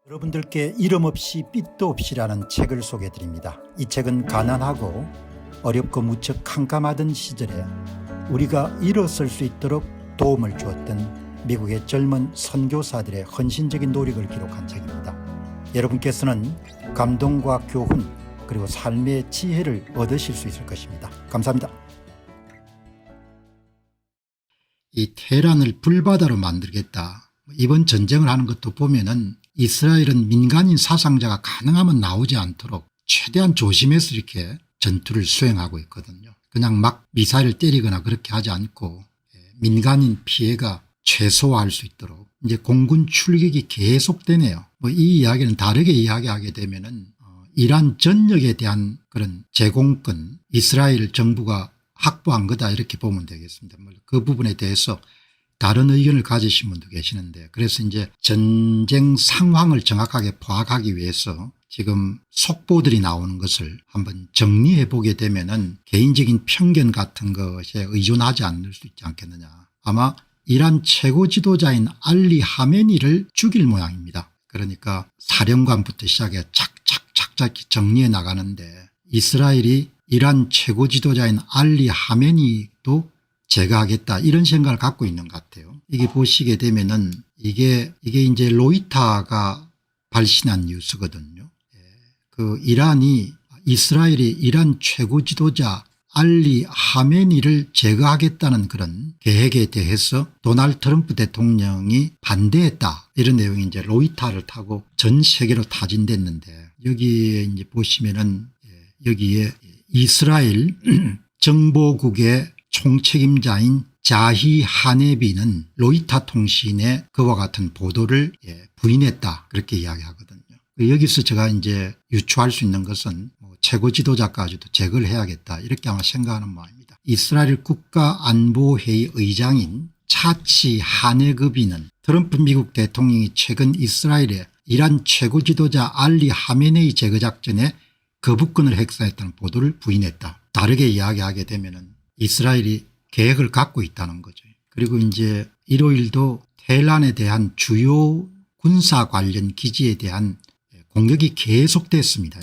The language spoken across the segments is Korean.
여러분들께 이름 없이 빛도 없이라는 책을 소개해드립니다. 이 책은 가난하고 어렵고 무척 캄캄하던 시절에 우리가 일어설 수 있도록 도움을 주었던 미국의 젊은 선교사들의 헌신적인 노력을 기록한 책입니다. 여러분께서는 감동과 교훈 그리고 삶의 지혜를 얻으실 수 있을 것입니다. 감사합니다. 이 테헤란을 불바다로 만들겠다. 이번 전쟁을 하는 것도 보면은 이스라엘은 민간인 사상자가 가능하면 나오지 않도록 최대한 조심해서 이렇게 전투를 수행하고 있거든요. 그냥 막 미사일을 때리거나 그렇게 하지 않고 민간인 피해가 최소화할 수 있도록 이제 공군 출격이 계속되네요. 이 이야기는 다르게 이야기하게 되면은 이란 전역에 대한 그런 제공권 이스라엘 정부가 확보한 거다 이렇게 보면 되겠습니다. 그 부분에 대해서 다른 의견을 가지신 분도 계시는데 그래서 이제 전쟁 상황을 정확하게 파악하기 위해서 지금 속보들이 나오는 것을 한번 정리해 보게 되면은 개인적인 편견 같은 것에 의존하지 않을 수 있지 않겠느냐. 아마 이란 최고 지도자인 알리 하메니를 죽일 모양입니다. 그러니까 사령관부터 시작해 착착 정리해 나가는데 이스라엘이 이란 최고 지도자인 알리 하메니도 제거하겠다 이런 생각을 갖고 있는 것 같아요. 이게 보시게 되면은 이게 이제 로이터가 발신한 뉴스거든요. 그 이스라엘이 이란 최고 지도자 알리 하메니를 제거하겠다는 그런 계획에 대해서 도널드 트럼프 대통령이 반대했다 이런 내용이 이제 로이터를 타고 전 세계로 타진됐는데 여기에 이제 보시면은 여기에 이스라엘 정보국의 총책임자인 자히 하네비는 로이터 통신의 그와 같은 보도를 부인했다 그렇게 이야기하거든요. 여기서 제가 이제 유추할 수 있는 것은 최고 지도자까지도 제거를 해야겠다 이렇게 아마 생각하는 모양입니다. 이스라엘 국가안보회의 의장인 차치 하네그비는 트럼프 미국 대통령이 최근 이스라엘의 이란 최고 지도자 알리 하메네이 제거 작전에 거부권을 행사했다는 보도를 부인했다. 다르게 이야기하게 되면은 이스라엘이 계획을 갖고 있다는 거죠. 그리고 이제 일요일도 테헤란에 대한 주요 군사 관련 기지에 대한 공격이 계속됐습니다.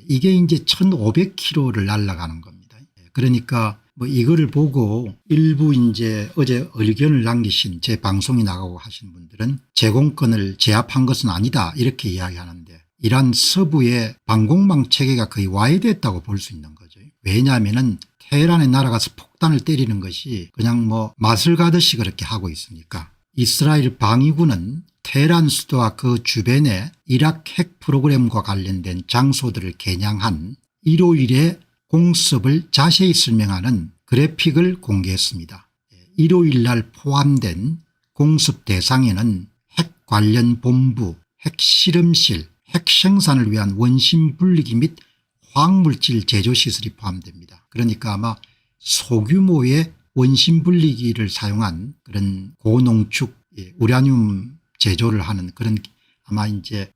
이게 이제 1500km를 날아가는 겁니다. 그러니까 이거를 보고 일부 이제 어제 의견을 남기신 제 방송이 나가고 하신 분들은 제공권을 제압한 것은 아니다 이렇게 이야기하는데 이란 서부의 방공망 체계가 거의 와해됐다고 볼 수 있는 거죠. 왜냐하면은 테헤란에 날아가서 폭탄을 때리는 것이 그냥 맛을 가듯이 그렇게 하고 있으니까 이스라엘 방위군은 테헤란 수도와 그 주변에 이라크 핵 프로그램과 관련된 장소들을 겨냥한 일요일의 공습을 자세히 설명하는 그래픽을 공개했습니다. 일요일 날 포함된 공습 대상에는 핵 관련 본부, 핵 실험실, 핵 생산을 위한 원심 분리기 및 화학물질 제조시설이 포함됩니다. 그러니까 아마 소규모의 원심 분리기를 사용한 그런 고농축 우라늄 제조를 하는 그런 아마 이제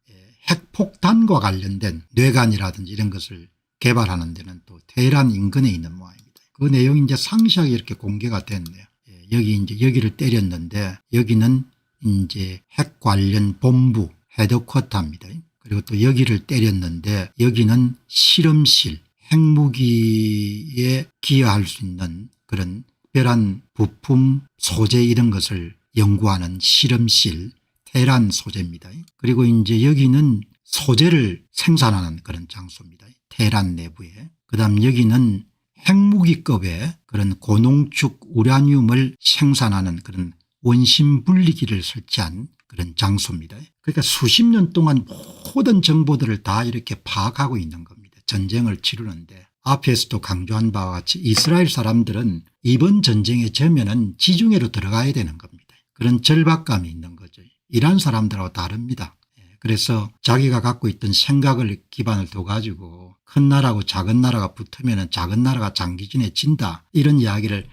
핵폭탄과 관련된 뇌관이라든지 이런 것을 개발하는 데는 또 테헤란 인근에 있는 모양입니다. 그 내용이 이제 상세하게 이렇게 공개가 됐네요. 여기 이제 여기를 때렸는데 여기는 이제 핵 관련 본부 헤드쿼터입니다. 그리고 또 여기를 때렸는데 여기는 실험실 핵무기에 기여할 수 있는 그런 특별한 부품 소재 이런 것을 연구하는 실험실 테헤란 소재입니다. 그리고 이제 여기는 소재를 생산하는 그런 장소입니다. 테헤란 내부에. 그다음 여기는 핵무기급의 그런 고농축 우라늄을 생산하는 그런 원심 분리기를 설치한 그런 장소입니다. 그러니까 수십 년 동안 모든 정보들을 다 이렇게 파악하고 있는 겁니다. 전쟁을 치르는데 앞에서도 강조한 바와 같이 이스라엘 사람들은 이번 전쟁에 져면은 지중해로 들어가야 되는 겁니다. 그런 절박감이 있는 거죠. 이란 사람들하고 다릅니다. 그래서 자기가 갖고 있던 생각을 기반을 둬 가지고 큰 나라하고 작은 나라가 붙으면 작은 나라가 장기전에 진다 이런 이야기를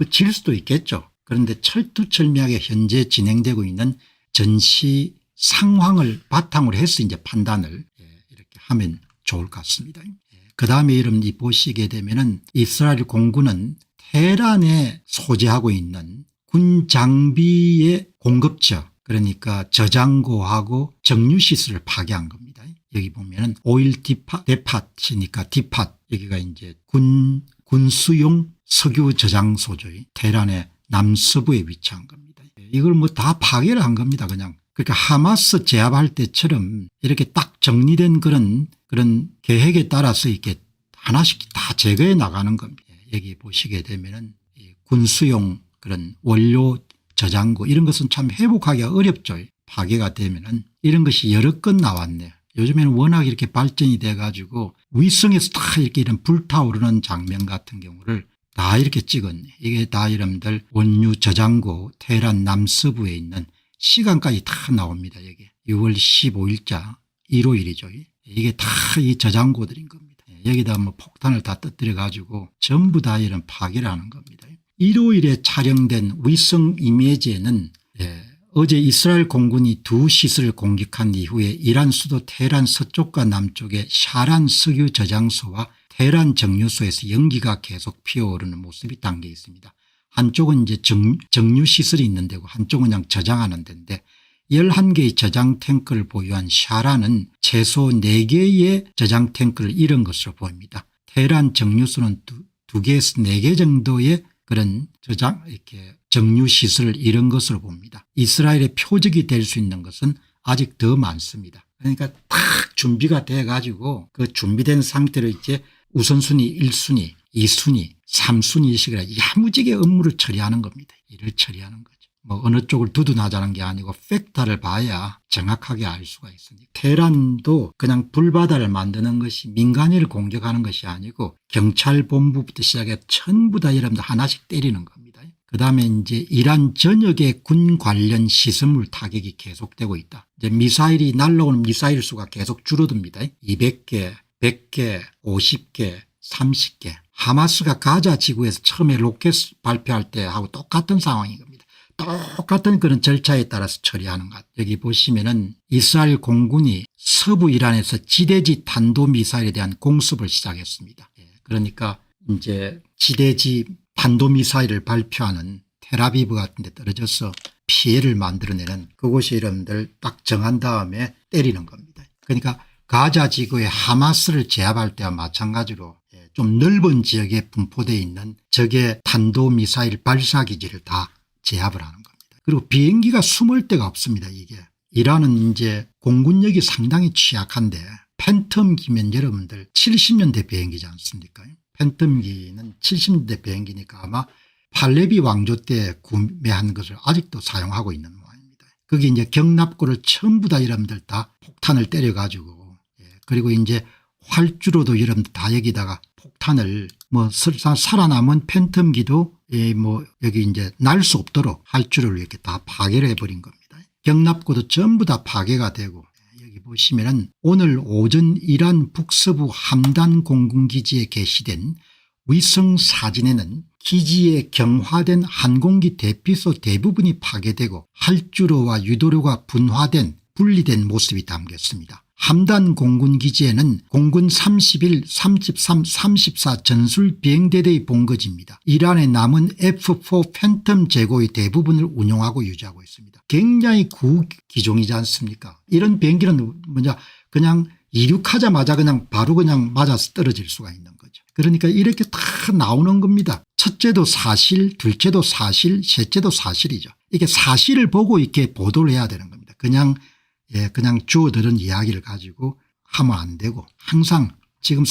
질 수도 있겠죠. 그런데 철두철미하게 현재 진행되고 있는 전시 상황을 바탕으로 해서 이제 판단을 이렇게 하면 좋을 것 같습니다. 그 다음에 이름 보시게 되면은 이스라엘 공군은 테헤란에 소재하고 있는 군 장비의 공급처 그러니까 저장고하고 정유시설을 파괴한 겁니다. 여기 보면은 오일 데팟이니까 디팟, 여기가 이제 군수용 석유 저장소죠. 테헤란의 남서부에 위치한 겁니다. 이걸 뭐 다 파괴를 한 겁니다. 그냥. 그러니까 하마스 제압할 때처럼 이렇게 딱 정리된 그런 계획에 따라서 이렇게 하나씩 다 제거해 나가는 겁니다. 여기 보시게 되면은 군수용 그런 원료 저장고 이런 것은 참 회복하기가 어렵죠. 파괴가 되면은. 이런 것이 여러 건 나왔네요. 요즘에는 워낙 이렇게 발전이 돼 가지고 위성에서 다 이렇게 이런 불타오르는 장면 같은 경우를 다 이렇게 찍었네. 이게 다 여러분들 원유 저장고 테헤란 남서부에 있는 시간까지 다 나옵니다. 여기 6월 15일자 일요일이죠. 이게 다 이 저장고들인 겁니다. 여기다 뭐 폭탄을 다 터뜨려 가지고 전부 다 이런 파괴를 하는 겁니다. 일요일에 촬영된 위성 이미지에는 어제 이스라엘 공군이 두 시설을 공격한 이후에 이란 수도 테헤란 서쪽과 남쪽의 샤란 석유 저장소와 테헤란 정유소에서 연기가 계속 피어오르는 모습이 담겨 있습니다. 한쪽은 이제 정유시설이 있는 데고 한쪽은 그냥 저장하는 데인데 11개의 저장 탱크를 보유한 샤란은 최소 4개의 저장 탱크를 잃은 것으로 보입니다. 테헤란 정유소는 2개에서 4개 정도의 그런 이렇게 정유시설을 잃은 것으로 봅니다. 이스라엘의 표적이 될 수 있는 것은 아직 더 많습니다. 그러니까 딱 준비가 돼 가지고 그 준비된 상태로 이제 우선순위 1순위 2순위 3순위 식으로 야무지게 업무를 처리하는 겁니다. 일을 처리하는 거죠. 뭐 어느 쪽을 두둔하자는 게 아니고 팩트를 봐야 정확하게 알 수가 있으니까. 테헤란도 그냥 불바다를 만드는 것이 민간인을 공격하는 것이 아니고 경찰본부부터 시작해 전부 다 여러분들 하나씩 때리는 겁니다. 그다음에 이제 이란 전역의 군 관련 시설물 타격이 계속되고 있다. 이제 미사일이 날라오는 미사일 수가 계속 줄어듭니다. 200개, 100개, 50개, 30개. 하마스가 가자 지구에서 처음에 로켓 발표할 때 하고 똑같은 상황인 겁니다. 똑같은 그런 절차에 따라서 처리하는 것. 여기 보시면은 이스라엘 공군이 서부 이란에서 지대지 탄도미사일에 대한 공습을 시작했습니다. 그러니까 이제 지대지 탄도미사일을 발표하는 텔아비브 같은 데 떨어져서 피해를 만들어내는 그곳이 여러분들 딱 정한 다음에 때리는 겁니다. 그러니까 가자 지구의 하마스를 제압할 때와 마찬가지로 좀 넓은 지역에 분포되어 있는 적의 탄도미사일 발사기지를 다 제압을 하는 겁니다. 그리고 비행기가 숨을 데가 없습니다. 이게 이란은 이제 공군력이 상당히 취약한데 팬텀기면 여러분들 70년대 비행기지 않습니까? 팬텀기는 70년대 비행기니까 아마 팔레비 왕조 때 구매한 것을 아직도 사용하고 있는 모양입니다. 거기 이제 경납고를 전부 다 여러분들 다 폭탄을 때려 가지고 그리고 이제 활주로도 여러분들 다 여기다가 폭탄을 뭐 살아남은 팬텀기도 뭐 여기 이제 날 수 없도록 활주로를 이렇게 다 파괴를 해버린 겁니다. 경납고도 전부 다 파괴가 되고 여기 보시면은 오늘 오전 이란 북서부 함단 공군기지에 게시된 위성 사진에는 기지에 경화된 항공기 대피소 대부분이 파괴되고 활주로와 유도로가 분리된 모습이 담겼습니다. 함단 공군기지에는 공군 31, 33, 34 전술 비행대대의 본거지입니다. 이란에 남은 F4 팬텀 제고의 대부분을 운용하고 유지하고 있습니다. 굉장히 구기종이지 않습니까? 이런 비행기는 뭐냐 그냥 이륙하자마자 그냥 바로 그냥 맞아서 떨어질 수가 있는 거죠. 그러니까 이렇게 다 나오는 겁니다. 첫째도 사실, 둘째도 사실, 셋째도 사실이죠. 이게 사실을 보고 이렇게 보도를 해야 되는 겁니다. 그냥 주워들은 이야기를 가지고 하면 안 되고 항상 지금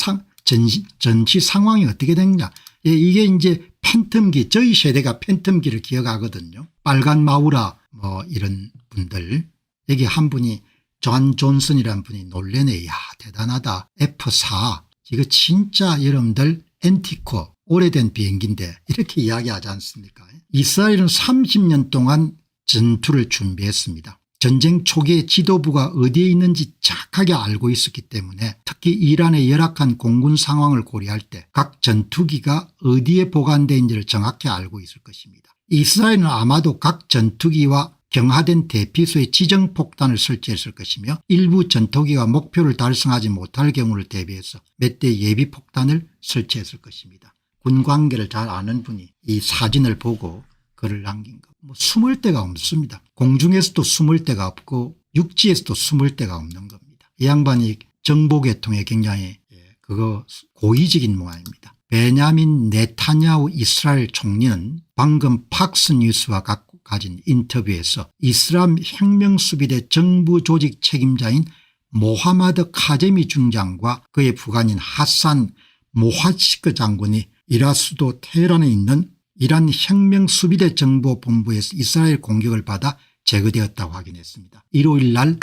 전시 상황이 어떻게 됐냐. 이게 이제 팬텀기 저희 세대가 팬텀기를 기억하거든요. 빨간 마우라 뭐 이런 분들 여기 한 분이 존 존슨이라는 분이 놀래네. 야 대단하다. F4 이거 진짜 여러분들 앤티코 오래된 비행기인데 이렇게 이야기하지 않습니까? 이스라엘은 30년 동안 전투를 준비했습니다. 전쟁 초기에 지도부가 어디에 있는지 정확하게 알고 있었기 때문에 특히 이란의 열악한 공군 상황을 고려할 때 각 전투기가 어디에 보관되어 있는지를 정확히 알고 있을 것입니다. 이스라엘은 아마도 각 전투기와 경화된 대피소에 지정폭탄을 설치했을 것이며 일부 전투기가 목표를 달성하지 못할 경우를 대비해서 몇 대 예비폭탄을 설치했을 것입니다. 군 관계를 잘 아는 분이 이 사진을 보고 글을 남긴 겁니다. 뭐 숨을 데가 없습니다. 공중에서도 숨을 데가 없고 육지에서도 숨을 데가 없는 겁니다. 이 양반이 정보계통에 굉장히 그거 고의적인 모양입니다. 베냐민 네타냐후 이스라엘 총리는 방금 팍스뉴스와 가진 인터뷰에서 이슬람 혁명수비대 정부 조직 책임자인 모하마드 카제미 중장과 그의 부관인 하산 모하치크 장군이 이라크 수도 테헤란에 있는 이란 혁명수비대 정보본부에서 이스라엘 공격을 받아 제거되었다고 확인했습니다. 일요일 날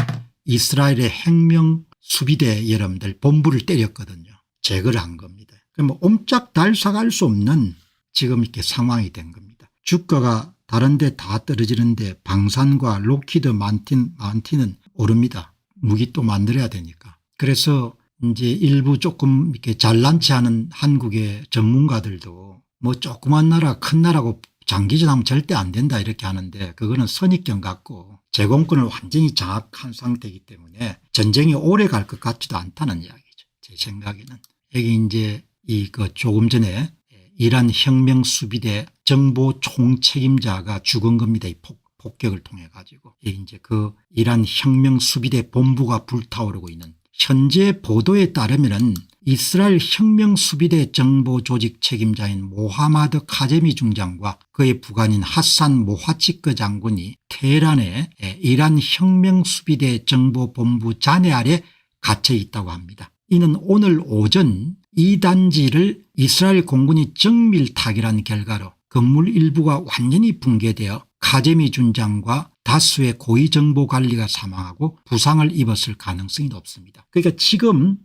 이스라엘의 혁명수비대 여러분들 본부를 때렸거든요. 제거를 한 겁니다. 그럼 옴짝달싹 할 수 없는 지금 이렇게 상황이 된 겁니다. 주가가 다른 데 다 떨어지는데 방산과 록히드 마틴은 오릅니다. 무기 또 만들어야 되니까. 그래서 이제 일부 조금 이렇게 잘난 체하는 한국의 전문가들도 뭐 조그만 나라 큰 나라고 장기전하면 절대 안 된다 이렇게 하는데 그거는 선입견 같고 제공권을 완전히 장악한 상태이기 때문에 전쟁이 오래 갈 것 같지도 않다는 이야기죠. 제 생각에는. 여기 이제 조금 전에 이란 혁명수비대 정보 총책임자가 죽은 겁니다. 이 폭격을 통해 가지고. 이제 그 이란 혁명수비대 본부가 불타오르고 있는 현재 보도에 따르면은 이스라엘 혁명수비대 정보조직 책임자인 모하마드 카제미 중장과 그의 부관인 하산 모하치크 장군이 테헤란에 이란 혁명수비대 정보본부 잔해 아래 갇혀 있다고 합니다. 이는 오늘 오전 이 단지를 이스라엘 공군이 정밀 타결한 결과로 건물 일부가 완전히 붕괴되어 카제미 중장과 다수의 고위정보관리가 사망하고 부상을 입었을 가능성이 높습니다. 그러니까 지금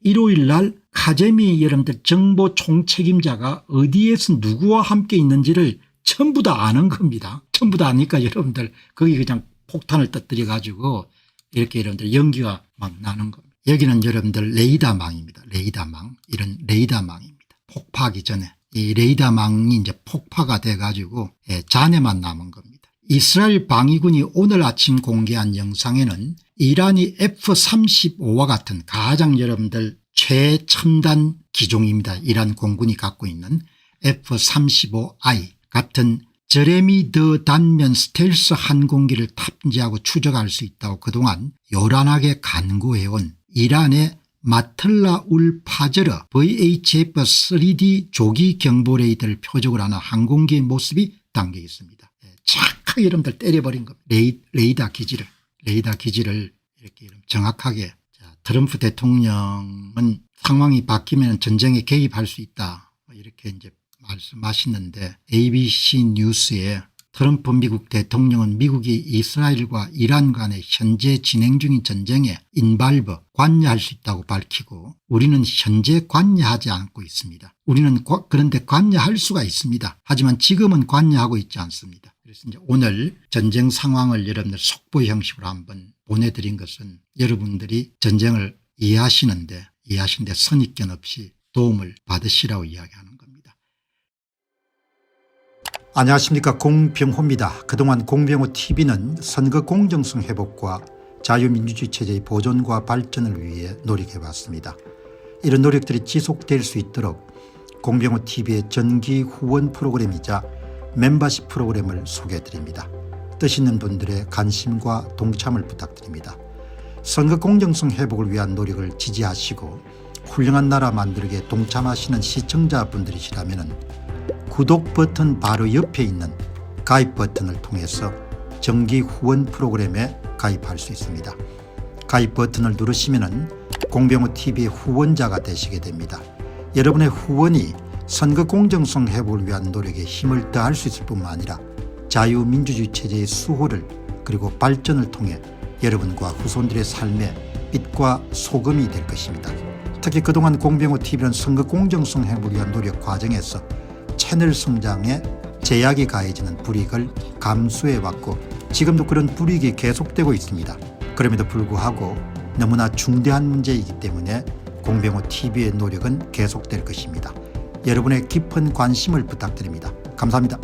일요일 날 카제미 여러분들 정보 총책임자가 어디에서 누구와 함께 있는지를 전부 다 아는 겁니다. 전부 다 아니까 여러분들 거기 그냥 폭탄을 터뜨려 가지고 이렇게 여러분들 연기가 막 나는 겁니다. 여기는 여러분들 레이더망입니다. 레이더망. 이런 레이더망입니다. 폭파하기 전에 이 레이더망이 이제 폭파가 돼 가지고 잔해만 남은 겁니다. 이스라엘 방위군이 오늘 아침 공개한 영상에는 이란이 F-35와 같은 가장 여러분들 최첨단 기종입니다. 이란 공군이 갖고 있는 F-35I 같은 저레미 더 단면 스텔스 항공기를 탑재하고 추적할 수 있다고 그동안 요란하게 간구해온 이란의 마틀라 울 파저러 VHF 3D 조기 경보 레이더를 표적으로 하는 항공기의 모습이 담겨 있습니다. 착하게 여러분들 때려버린 겁니다. 레이더 기지를 이렇게 정확하게. 트럼프 대통령은 상황이 바뀌면 전쟁에 개입할 수 있다 이렇게 이제 말씀하시는데 ABC 뉴스에 트럼프 미국 대통령은 미국이 이스라엘과 이란 간의 현재 진행 중인 전쟁에 인발브 관여할 수 있다고 밝히고 우리는 현재 관여하지 않고 있습니다. 우리는 그런데 관여할 수가 있습니다. 하지만 지금은 관여하고 있지 않습니다. 그래서 이제 오늘 전쟁 상황을 여러분들 속보 형식으로 한번 보내드린 것은 여러분들이 전쟁을 이해하시는데 선입견 없이 도움을 받으시라고 이야기하는 겁니다. 안녕하십니까, 공병호입니다. 그동안 공병호TV는 선거 공정성 회복과 자유민주주의 체제의 보존과 발전을 위해 노력해왔습니다. 이런 노력들이 지속될 수 있도록 공병호TV의 정기 후원 프로그램이자 멤버십 프로그램을 소개해드립니다. 뜻 있는 분들의 관심과 동참을 부탁드립니다. 선거 공정성 회복을 위한 노력을 지지하시고 훌륭한 나라 만들기에 동참하시는 시청자분들이시라면 구독 버튼 바로 옆에 있는 가입 버튼을 통해서 정기 후원 프로그램에 가입할 수 있습니다. 가입 버튼을 누르시면 공병호TV의 후원자가 되시게 됩니다. 여러분의 후원이 선거 공정성 회복을 위한 노력에 힘을 더할 수 있을 뿐만 아니라 자유민주주의 체제의 수호를 그리고 발전을 통해 여러분과 후손들의 삶에 빛과 소금이 될 것입니다. 특히 그동안 공병호TV는 선거 공정성 회복을 위한 노력 과정에서 채널 성장에 제약이 가해지는 불이익을 감수해왔고 지금도 그런 불이익이 계속되고 있습니다. 그럼에도 불구하고 너무나 중대한 문제이기 때문에 공병호TV의 노력은 계속될 것입니다. 여러분의 깊은 관심을 부탁드립니다. 감사합니다.